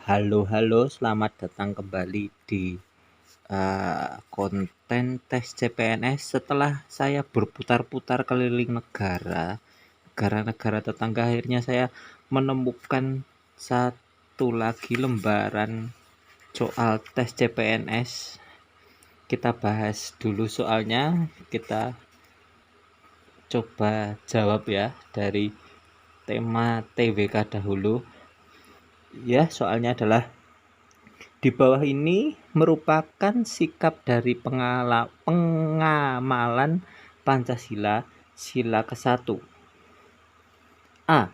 Halo, selamat datang kembali di konten tes CPNS. Setelah saya berputar-putar keliling negara-negara tetangga, akhirnya saya menemukan satu lagi lembaran soal tes CPNS. Kita bahas dulu soalnya, kita coba jawab ya dari tema TWK dahulu. Ya, soalnya adalah di bawah ini merupakan sikap dari pengamalan Pancasila sila ke-1. A.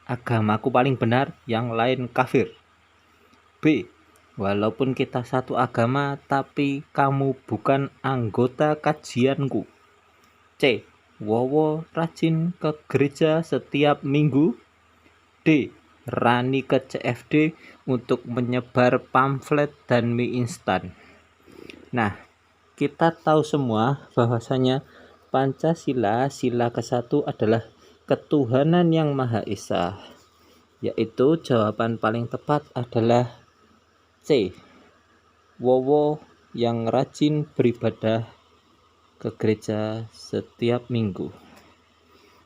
Agamaku paling benar, yang lain kafir. B. Walaupun kita satu agama, tapi kamu bukan anggota kajianku. C. Wowo rajin ke gereja setiap minggu. D. Rani ke CFD untuk menyebar pamflet dan mie instan. Nah, kita tahu semua bahwasanya Pancasila sila ke-1 adalah ketuhanan yang Maha Esa. Yaitu jawaban paling tepat adalah C. Wowo yang rajin beribadah ke gereja setiap minggu.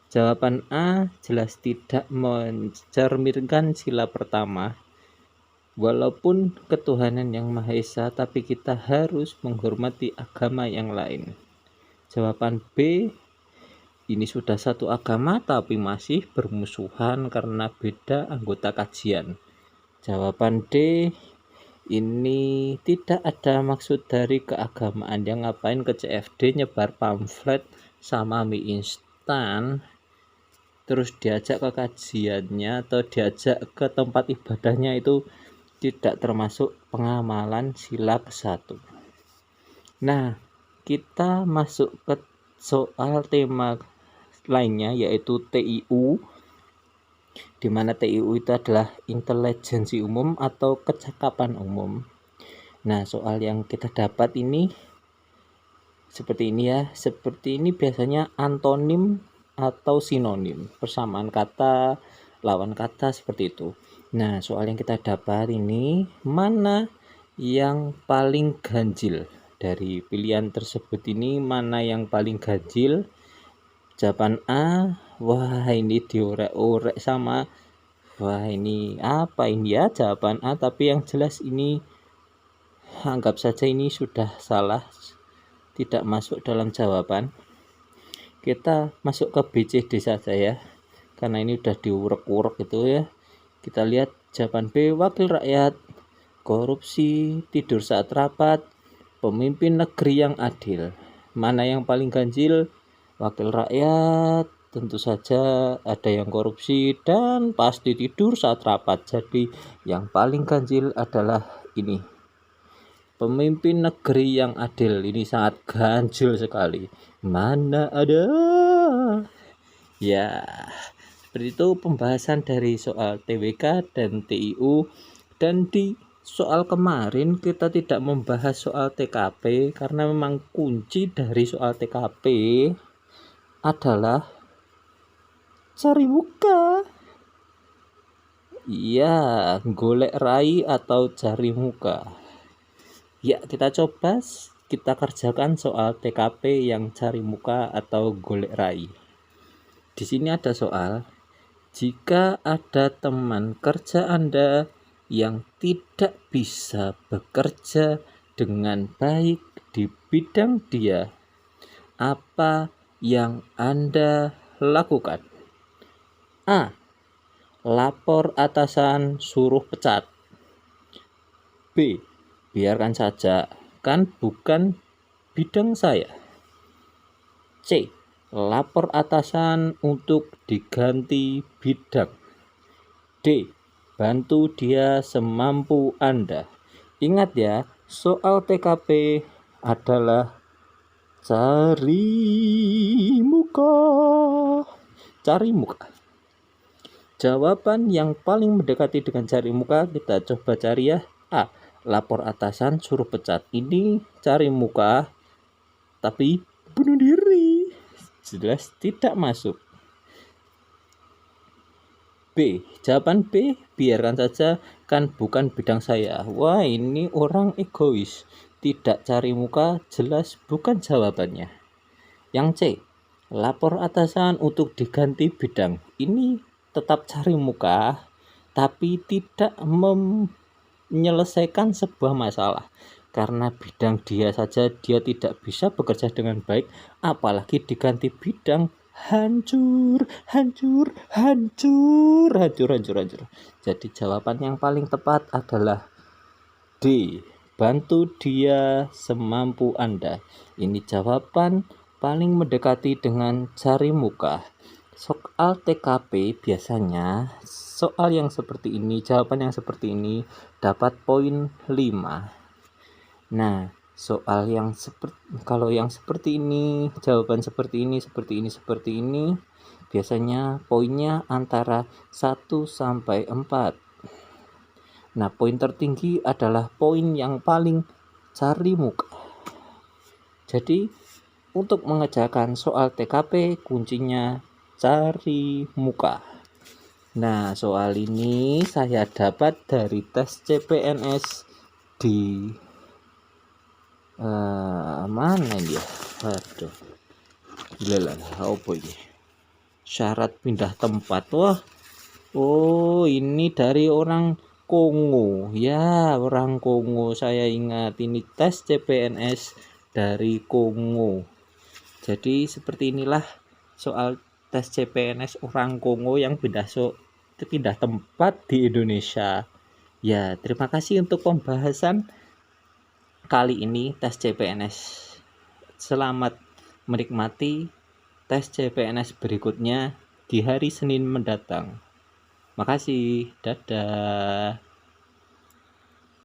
Jawaban A jelas tidak mencerminkan sila pertama. Walaupun ketuhanan yang Maha Esa, tapi kita harus menghormati agama yang lain. Jawaban B, ini sudah satu agama tapi masih bermusuhan karena beda anggota kajian. Jawaban D, ini tidak ada maksud dari keagamaan. Yang ngapain ke CFD nyebar pamflet sama mie instan, terus diajak ke kajiannya atau diajak ke tempat ibadahnya, itu tidak termasuk pengamalan sila ke-1. Nah, kita masuk ke soal tema lainnya, yaitu TIU, di mana TIU itu adalah intelijensi umum atau kecakapan umum. Nah, soal yang kita dapat ini seperti ini ya. Seperti ini biasanya antonim atau sinonim, persamaan kata, lawan kata, seperti itu. Nah, soal yang kita dapat ini, mana yang paling ganjil? Dari pilihan tersebut ini, mana yang paling ganjil? Jawaban A, wah ini diorek-orek sama, wah ini apa ini ya, jawaban A, tapi yang jelas ini anggap saja ini sudah salah, tidak masuk dalam jawaban. Kita masuk ke BCD saja ya, karena ini udah diurek-urek gitu ya. Kita lihat jawaban B, wakil rakyat, korupsi, tidur saat rapat, pemimpin negeri yang adil. Mana yang paling ganjil? Wakil rakyat, tentu saja ada yang korupsi dan pasti tidur saat rapat. Jadi yang paling ganjil adalah ini, pemimpin negeri yang adil. Ini sangat ganjil sekali. Mana ada? Ya, seperti itu pembahasan dari soal TWK dan TIU. Dan di soal kemarin kita tidak membahas soal TKP, karena memang kunci dari soal TKP adalah cari muka. Iya, golek rai atau cari muka. Ya, kita coba kita kerjakan soal TKP yang cari muka atau golek rai. Di sini ada soal, jika ada teman kerja Anda yang tidak bisa bekerja dengan baik di bidang dia, apa yang Anda lakukan? A. Lapor atasan suruh pecat. B. Biarkan saja, kan bukan bidang saya. C. Lapor atasan untuk diganti bidang. D. Bantu dia semampu Anda. Ingat ya, soal TKP adalah cari muka. Cari muka. Jawaban yang paling mendekati dengan cari muka kita coba cari ya. A. Lapor atasan suruh pecat. Ini cari muka tapi bunuh diri. Jelas tidak masuk. B. Jawaban B, biarkan saja, kan bukan bidang saya. Wah, ini orang egois. Tidak cari muka, jelas bukan jawabannya. Yang C. Lapor atasan untuk diganti bidang. Ini tetap cari muka, tapi tidak menyelesaikan sebuah masalah. Karena bidang dia saja dia tidak bisa bekerja dengan baik, apalagi diganti bidang. Hancur, hancur, hancur, hancur, hancur, hancur. Jadi jawaban yang paling tepat adalah D. Bantu dia semampu Anda. Ini jawaban paling mendekati dengan cari muka. Soal TKP biasanya soal yang seperti ini, jawaban yang seperti ini dapat poin 5. Nah, soal yang kalau yang seperti ini, jawaban seperti ini, biasanya poinnya antara 1 sampai 4. Nah, poin tertinggi adalah poin yang paling cari muka. Jadi, untuk mengerjakan soal TKP, kuncinya cari muka. Nah, soal ini saya dapat dari tes CPNS di mana dia? Waduh, gila lah, apa ini? Syarat pindah tempat. Wah, oh ini dari orang Kongo. Ya, orang Kongo. Saya ingat ini tes CPNS dari Kongo. Jadi seperti inilah soal tes CPNS orang Kongo yang pindah tempat di Indonesia. Ya, terima kasih untuk pembahasan kali ini tes CPNS. Selamat menikmati tes CPNS berikutnya di hari Senin mendatang. Makasih, dadah.